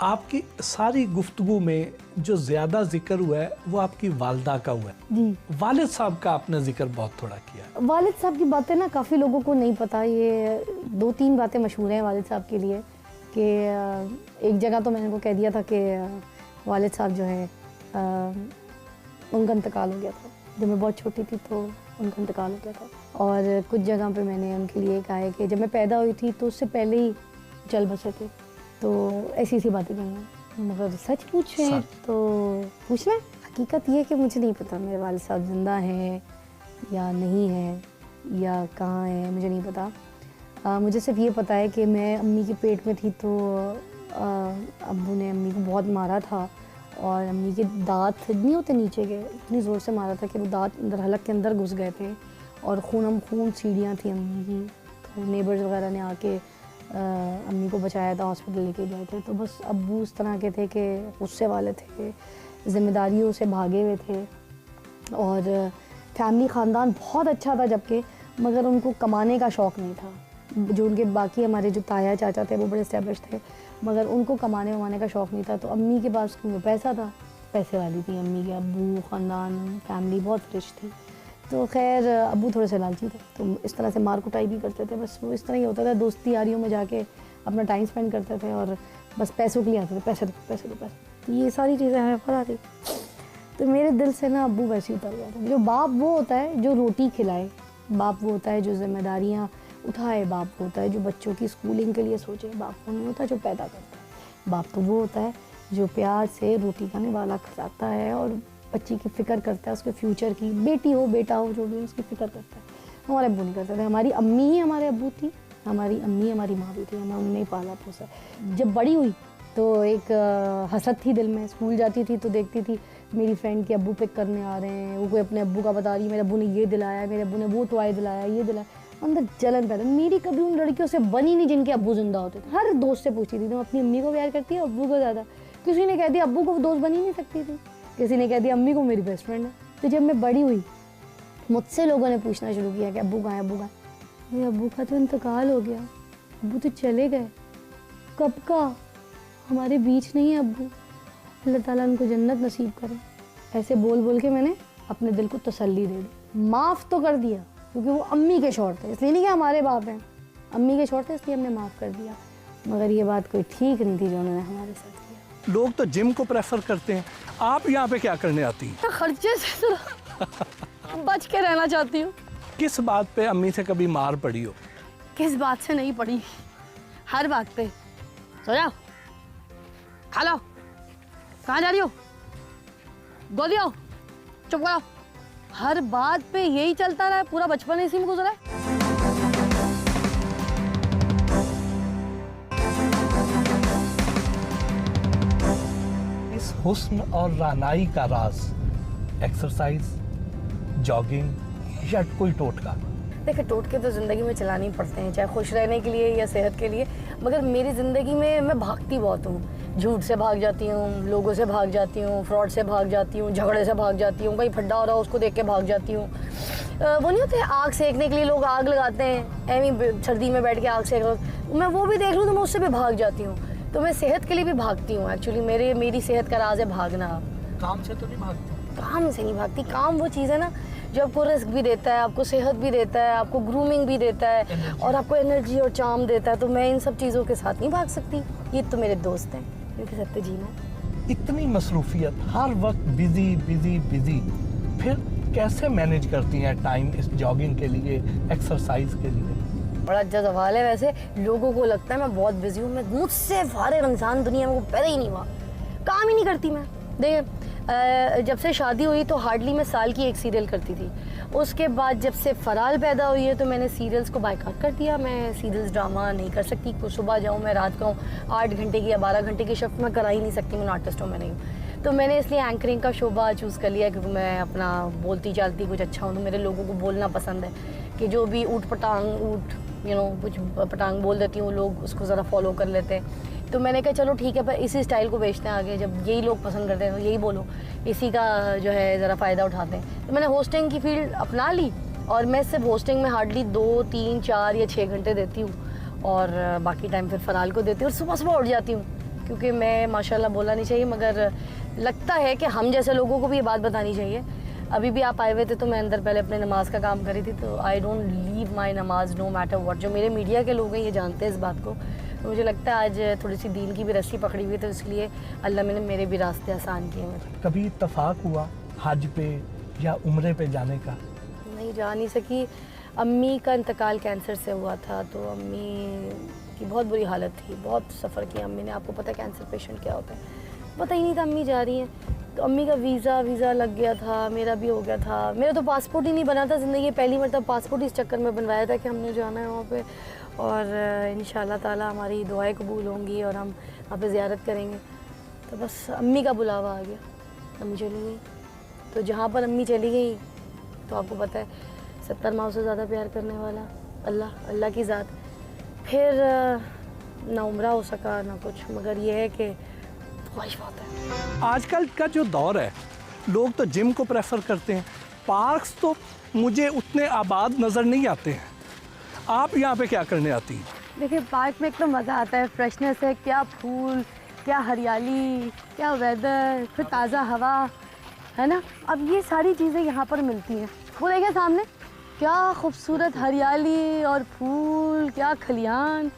आपकी सारी गुफ्तगू में जो ज़्यादा जिक्र हुआ है वो आपकी वालदा का हुआ है जी। वालिद साहब का आपने जिक्र बहुत थोड़ा किया। वालिद साहब की बातें ना काफ़ी लोगों को नहीं पता। ये 2-3 बातें मशहूर हैं वालिद साहब के लिए कि एक जगह तो मैंने उनको कह दिया था कि वालिद साहब जो है उनका इंतकाल हो गया था जब मैं बहुत छोटी थी, तो उनका इंतकाल हो गया था। और कुछ जगह पे मैंने उनके लिए कहा है कि जब मैं पैदा हुई थी तो उससे पहले ही चल बसे थे। तो ऐसी सी बातें नहीं हैं, मगर सच पूछें तो पूछ लें। हकीकत ये है कि मुझे नहीं पता मेरे वालिद साहब ज़िंदा हैं या नहीं हैं या कहाँ हैं, मुझे नहीं पता। मुझे सिर्फ ये पता है कि मैं अम्मी के पेट में थी तो अब्बू ने अम्मी को बहुत मारा था और अम्मी के दांत नहीं होते नीचे के, इतनी ज़ोर से मारा था कि वो दांत अंदर हलक के अंदर घुस गए थे और खून सीढ़ियाँ थी अम्मी की। तो नेबर्स वगैरह ने आके अम्मी को बचाया था, हॉस्पिटल लेके गए थे। तो बस अब्बू इस तरह के थे कि गुस्से वाले थे, ज़िम्मेदारियों से भागे हुए थे और फैमिली ख़ानदान बहुत अच्छा था जबकि, मगर उनको कमाने का शौक़ नहीं था। जो उनके बाकी हमारे जो ताया चाचा थे वो बड़े एस्टेब्लिश थे, मगर उनको कमाने वमाने का शौक़ नहीं था। तो अम्मी के पास पैसा था, पैसे वाली थी अम्मी के, अब्बू ख़ानदान फैमिली बहुत रिच थी। तो खैर अब्बू थोड़े से लालची थे, तो इस तरह से मार कुटाई भी करते थे। बस वो इस तरह ही होता था, दोस्ती यारियों में जाके अपना टाइम स्पेंड करते थे और बस पैसों के लिए आते थे, पैसे दो पैसे दो पैसे। तो ये सारी चीज़ें हमें पता थी। तो मेरे दिल से ना अब्बू वैसे ही उतर गया था। जो बाप वो होता है जो रोटी खिलाए, बाप वो होता है जो जिम्मेदारियाँ उठाए, बाप वो होता है जो बच्चों की स्कूलिंग के लिए सोचे, बाप वो नहीं होता जो पैदा करता है। बाप तो वो होता है जो प्यार से रोटी खाने वाला खिलाता है और बच्ची की फ़िक्र करता है, उसके फ्यूचर की, बेटी हो बेटा हो जो भी उसकी फ़िक्र करता है। हमारे अब्बू नहीं करते थे। हमारी अम्मी ही हमारे अब्बू थी, हमारी अम्मी हमारी माँ भी थी, हमें उनने ही पाला पोसा। जब बड़ी हुई तो एक हसरत थी दिल में। स्कूल जाती थी तो देखती थी मेरी फ्रेंड के अब्बू पिक करने आ रहे हैं, वो कोई अपने अब्बू का बता रही है, मेरे अब्बू ने ये दिलाया, मेरे अब्बू ने वो टॉय दिलाया, ये दिलाया। अंदर जलन पैदा। मेरी कभी उन लड़कियों से बनी नहीं जिनके अब्बू जिंदा होते थे। हर दोस्त से पूछती थी, तुम अपनी अम्मी को प्यार करती है अब्बू को ज़्यादा? किसी ने कह दिया अब्बू को दोस्त बनी नहीं सकती थी, किसी ने कह दिया अम्मी को मेरी बेस्ट फ्रेंड है। तो जब मैं बड़ी हुई मुझसे लोगों ने पूछना शुरू किया कि अब्बू कहाँ है, अब्बू कहाँ है? अब्बू का तो इंतकाल हो गया, अब्बू तो चले गए। कब का? हमारे बीच नहीं है अब्बू, अल्लाह ताला उनको जन्नत नसीब करे। ऐसे बोल बोल के मैंने अपने दिल को तसल्ली दे दी। माफ़ तो कर दिया क्योंकि वो अम्मी के शौहर थे, इसलिए नहीं कि हमारे बाप हैं, अम्मी के शौहर थे इसलिए हमने माफ़ कर दिया। मगर ये बात कोई ठीक नहीं थी जो उन्होंने हमारे साथ किया। लोग तो जिम को प्रेफर करते हैं, आप यहाँ पे क्या करने आती हैं? खर्चे से तो बच के रहना चाहती हूँ। किस बात पे अम्मी से कभी मार पड़ी हो? किस बात से नहीं पड़ी, हर बात पे। सो जाओ, खा लो, कहाँ जा रही हो, गोदी आओ, चुप करो। हर बात पे यही चलता रहा, पूरा बचपन इसी में गुजरा है। इस हुस्न और रानाई का राज एक्सरसाइज, जॉगिंग या कोई टोटका? देखिए टोटके तो ज़िंदगी में चलाने ही पड़ते हैं, चाहे खुश रहने के लिए या सेहत के लिए। मगर मेरी ज़िंदगी में मैं भागती बहुत हूँ। झूठ से भाग जाती हूँ, लोगों से भाग जाती हूँ, फ्रॉड से भाग जाती हूँ, झगड़े से भाग जाती हूँ, कहीं फड्डा हो रहा हो उसको देख के भाग जाती हूँ। वो नहीं होते आग सेकने के लिए लोग आग लगाते हैं, ऐवी सर्दी में बैठ के आग सेक लो, मैं वो भी देख लूँ तो मैं उससे भी भाग जाती हूँ। तो मैं सेहत के लिए भी भागती हूँ। एक्चुअली मेरी सेहत का राज है भागना। काम से तो नहीं भागती? काम से नहीं भागती। काम वो चीज़ है ना जो आपको रिस्क भी देता है, आपको सेहत भी देता है, आपको ग्रूमिंग भी देता है और आपको एनर्जी और चार्म देता है। तो मैं इन सब चीज़ों के साथ नहीं भाग सकती। ये तो मेरे दोस्त हैं, इनके साथ तो जीना। इतनी मसरूफियत, हर वक्त बिजी बिजी बिजी, फिर कैसे मैनेज करती हैं टाइम इस जॉगिंग के लिए, एक्सरसाइज के लिए? बड़ा अच्छा सवाल है। वैसे लोगों को लगता है मैं बहुत बिजी हूँ, मैं मुझसे फारिग इंसान दुनिया में पैदा ही नहीं हुआ, काम ही नहीं करती मैं। देखिए जब से शादी हुई तो हार्डली मैं साल की एक सीरियल करती थी। उसके बाद जब से फराल पैदा हुई है तो मैंने सीरियल्स को बायकॉट कर दिया। मैं सीरियल्स ड्रामा नहीं कर सकती, कुछ सुबह जाऊँ मैं रात का हूँ, 8 घंटे की या 12 घंटे की शिफ्ट मैं करा ही नहीं सकती, मैं आर्टिस्ट हूँ, मैं नहीं हूँ। तो मैंने इसलिए एंकरिंग का शोबा चूज़ कर लिया क्योंकि मैं अपना बोलती चालती कुछ अच्छा हूँ। तो मेरे लोगों को बोलना पसंद है कि जो भी ऊट कुछ पटांग बोल देती हूँ, लोग उसको ज़रा फॉलो कर लेते हैं। तो मैंने कहा चलो ठीक है, पर इसी स्टाइल को बेचते हैं आगे, जब यही लोग पसंद करते हैं तो यही बोलो, इसी का जो है ज़रा फ़ायदा उठाते हैं। तो मैंने होस्टिंग की फील्ड अपना ली और मैं सिर्फ होस्टिंग में हार्डली 2, 3, 4 या 6 घंटे देती हूँ और बाकी टाइम फिर फराल को देती हूँ। और सुबह सुबह उठ जाती हूँ क्योंकि मैं माशाल्लाह बोलना नहीं चाहिए, मगर लगता है कि हम जैसे लोगों को भी ये बात बतानी चाहिए। अभी भी आप आए हुए थे तो मैं अंदर पहले अपने नमाज का काम करी थी, तो आई डोंट लीव माई नमाज नो मैटर व्हाट। जो मेरे मीडिया के लोग हैं ये जानते हैं इस बात को। तो मुझे लगता है आज थोड़ी सी दीन की भी रस्सी पकड़ी हुई, तो इसलिए अल्लाह ने मेरे भी रास्ते आसान किए हैं। कभी इत्तफाक हुआ हज पे या उम्रे पे जाने का? नहीं जा नहीं सकी। अम्मी का इंतकाल कैंसर से हुआ था, तो अम्मी की बहुत बुरी हालत थी, बहुत सफ़र किया अम्मी ने। आपको पता है कैंसर पेशेंट क्या होता है, पता ही नहीं था अम्मी जा रही हैं। तो अम्मी का वीज़ा लग गया था, मेरा भी हो गया था। मेरा तो पासपोर्ट ही नहीं बना था ज़िंदगी, पहली मरतब पासपोर्ट इस चक्कर में बनवाया था कि हमने जाना है वहाँ पे, और इंशाल्लाह ताला हमारी दुआएं कबूल होंगी और हम वहाँ पे ज़ियारत करेंगे। तो बस अम्मी का बुलावा आ गया, अम्मी चली गई। तो जहाँ पर अम्मी चली गई तो आपको पता है 70 माह से ज़्यादा प्यार करने वाला अल्लाह की ज़ात। फिर ना उम्रा हो सका ना कुछ, मगर ये है कि ख्वाहिश बहुत है। आजकल का जो दौर है, लोग तो जिम को प्रेफर करते हैं, पार्क्स तो मुझे उतने आबाद नज़र नहीं आते हैं। आप यहाँ पे क्या करने आती हैं? देखिए पार्क में एक तो मज़ा आता है, फ्रेशनेस है, क्या फूल, क्या हरियाली, क्या वेदर, फिर ताज़ा हवा, है ना। अब ये सारी चीज़ें यहाँ पर मिलती हैं। वो देखें सामने क्या खूबसूरत हरियाली और फूल, क्या खलियान।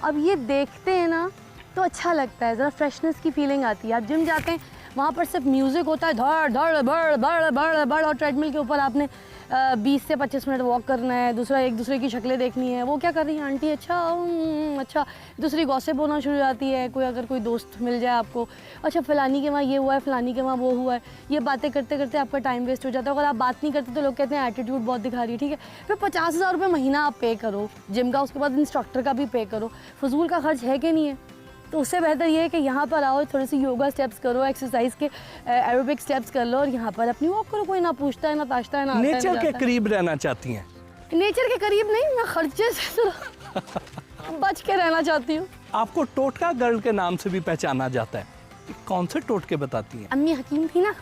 अब ये देखते हैं ना तो अच्छा लगता है, ज़रा फ्रेशनेस की फीलिंग आती है। आप जिम जाते हैं वहाँ पर सिर्फ म्यूज़िक होता है, धड़ धड़ बड़ बड़ बड़ बड़, और ट्रेडमिल के ऊपर आपने 20 से 25 मिनट वॉक करना है, दूसरा एक दूसरे की शक्लें देखनी है। वो क्या कर रही है आंटी, अच्छा अच्छा, दूसरी गॉसिप होना शुरू हो जाती है। कोई अगर कोई दोस्त मिल जाए आपको, अच्छा फ़लानी के वहाँ ये हुआ है, फ़लानी के वहाँ वो हुआ है, ये बातें करते करते आपका टाइम वेस्ट हो जाता है। अगर आप बात नहीं करते तो लोग कहते हैं एटीट्यूड बहुत दिखा रही है, ठीक है। फिर 50,000 रुपये महीना आप पे करो जिम का, उसके बाद इंस्ट्रक्टर का भी पे करो, फजूल का खर्च है कि नहीं है। तो उससे बेहतर ये है कि यहाँ पर आओ, थोड़ी सी योगा स्टेप्स करो, एक्सरसाइज के एरोबिक स्टेप्स कर लो और यहाँ पर अपनी वॉक करो। कोई ना पूछता है ना ताशता है ना नेचर के करीब रहना चाहती हैं? नेचर के करीब नहीं, मैं खर्चे से बच के रहना चाहती हूँ। आपको टोटका गर्ल के नाम से भी पहचाना जाता है, कौन से टोटके बताती हैं? अम्मी हकीम थी ना,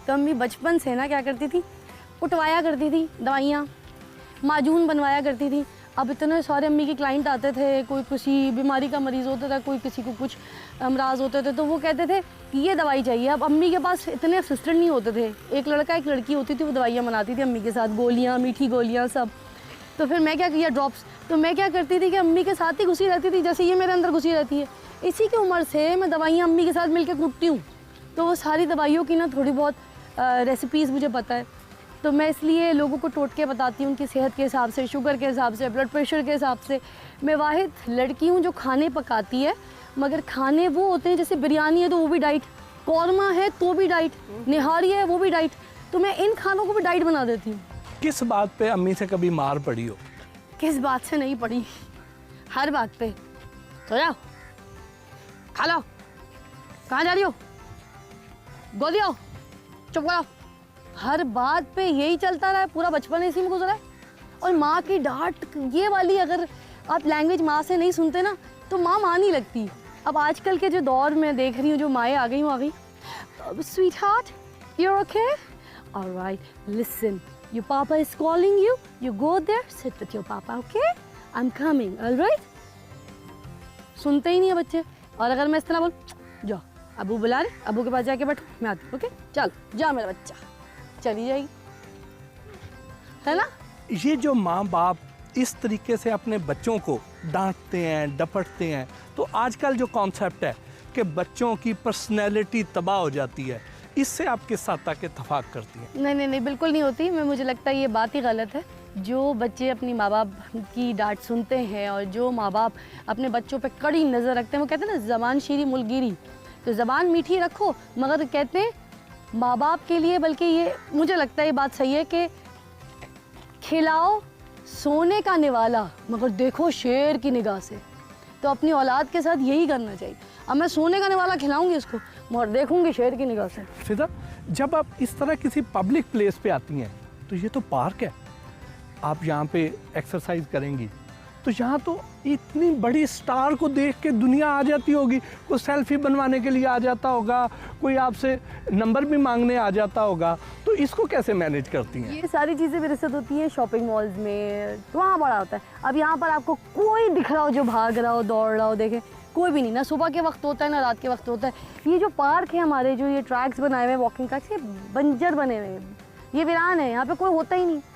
तो अम्मी बचपन से ना क्या करती थी, उठवाया करती थी दवाइयाँ, माजून बनवाया करती थी। अब इतने सारे अम्मी के क्लाइंट आते थे, कोई किसी बीमारी का मरीज़ होता था, कोई किसी को कुछ अमराज होते थे, तो वो कहते थे कि ये दवाई चाहिए। अब अम्मी के पास इतने असिस्टेंट नहीं होते थे, एक लड़का एक लड़की होती थी, वो दवाइयाँ बनाती थी अम्मी के साथ, गोलियाँ, मीठी गोलियाँ सब। तो फिर मैं क्या किया, ड्रॉप्स, तो मैं क्या करती थी कि अम्मी के साथ ही घुसी रहती थी, जैसे ये मेरे अंदर घुसी रहती है। इसी की उम्र से मैं दवाइयाँ अम्मी के साथ मिल के कूटती हूँ, तो वो सारी दवाइयों की ना थोड़ी बहुत रेसिपीज़ मुझे पता है। तो मैं इसलिए लोगों को टोटके बताती हूँ उनकी सेहत के हिसाब से, शुगर के हिसाब से, ब्लड प्रेशर के हिसाब से। मैं वाहिद लड़की हूँ जो खाने पकाती है, मगर खाने वो होते हैं जैसे बिरयानी है तो वो भी डाइट, कौरमा है तो भी डाइट, निहारी है वो भी डाइट, तो मैं इन खानों को भी डाइट बना देती हूँ। किस बात पे अम्मी से कभी मार पड़ी हो? किस बात से नहीं पड़ी, हर बात पे। तो जाओ खा लो, कहाँ जा रही हो, गोदी आओ, चुप करो। हर बात पे यही चलता रहा है, पूरा बचपन इसी में गुजरा है। और माँ की डांट ये वाली, अगर आप लैंग्वेज माँ से नहीं सुनते ना तो माँ नहीं लगती। अब आजकल के जो दौर में देख रही हूँ, जो माएँ आ गई, वो आ गई, sweet heart you're okay, all right, listen, your papa is calling you, you go there, sit with your papa, okay, I'm coming, all right। सुनते ही नहीं है बच्चे। और अगर मैं इस तरह बोल, जाओ अबू बुला रहे, अबू के पास जाके बैठो, मैं आती हूँ, ओके, चलो जा मेरा बच्चा, चली जाएगी, है ना। ये जो माँ बाप इस तरीके से अपने बच्चों को डांटते हैं, डपटते हैं, तो आजकल जो कॉन्सेप्ट है कि बच्चों की पर्सनैलिटी तबाह हो जाती है, इससे आप किस हद तक इत्तेफाक करती हैं? नहीं, बिल्कुल नहीं होती। मुझे लगता है ये बात ही गलत है। जो बच्चे अपनी माँ बाप की डांट सुनते हैं और जो माँ बाप अपने बच्चों पे कड़ी नज़र रखते हैं, वो कहते हैं ना ज़बान शीरी मुलगिरी, तो ज़बान मीठी रखो, मगर कहते हैं माँ बाप के लिए, बल्कि ये मुझे लगता है ये बात सही है कि खिलाओ सोने का निवाला मगर देखो शेर की निगाह से। तो अपनी औलाद के साथ यही करना चाहिए। अब मैं सोने का निवाला खिलाऊंगी इसको, मगर देखूंगी शेर की निगाह से। फिदा, जब आप इस तरह किसी पब्लिक प्लेस पे आती हैं, तो ये तो पार्क है, आप यहाँ पे एक्सरसाइज करेंगी, तो यहाँ तो इतनी बड़ी स्टार को देख के दुनिया आ जाती होगी, कोई सेल्फी बनवाने के लिए आ जाता होगा, कोई आपसे नंबर भी मांगने आ जाता होगा, तो इसको कैसे मैनेज करती हैं? ये सारी चीज़ें मेरे साथ होती हैं शॉपिंग मॉल्स में, तो वहाँ बड़ा होता है। अब यहाँ पर आपको कोई दिख रहा हो जो भाग रहा हो, दौड़ रहा हो, देखें कोई भी नहीं, ना सुबह के वक्त होता है ना रात के वक्त होता है। ये जो पार्क है हमारे, जो ये ट्रैक्स बनाए हुए हैं वॉकिंग ट्रैक्स, ये बंजर बने हुए हैं, ये वीरान है, यहाँ पे कोई होता ही नहीं।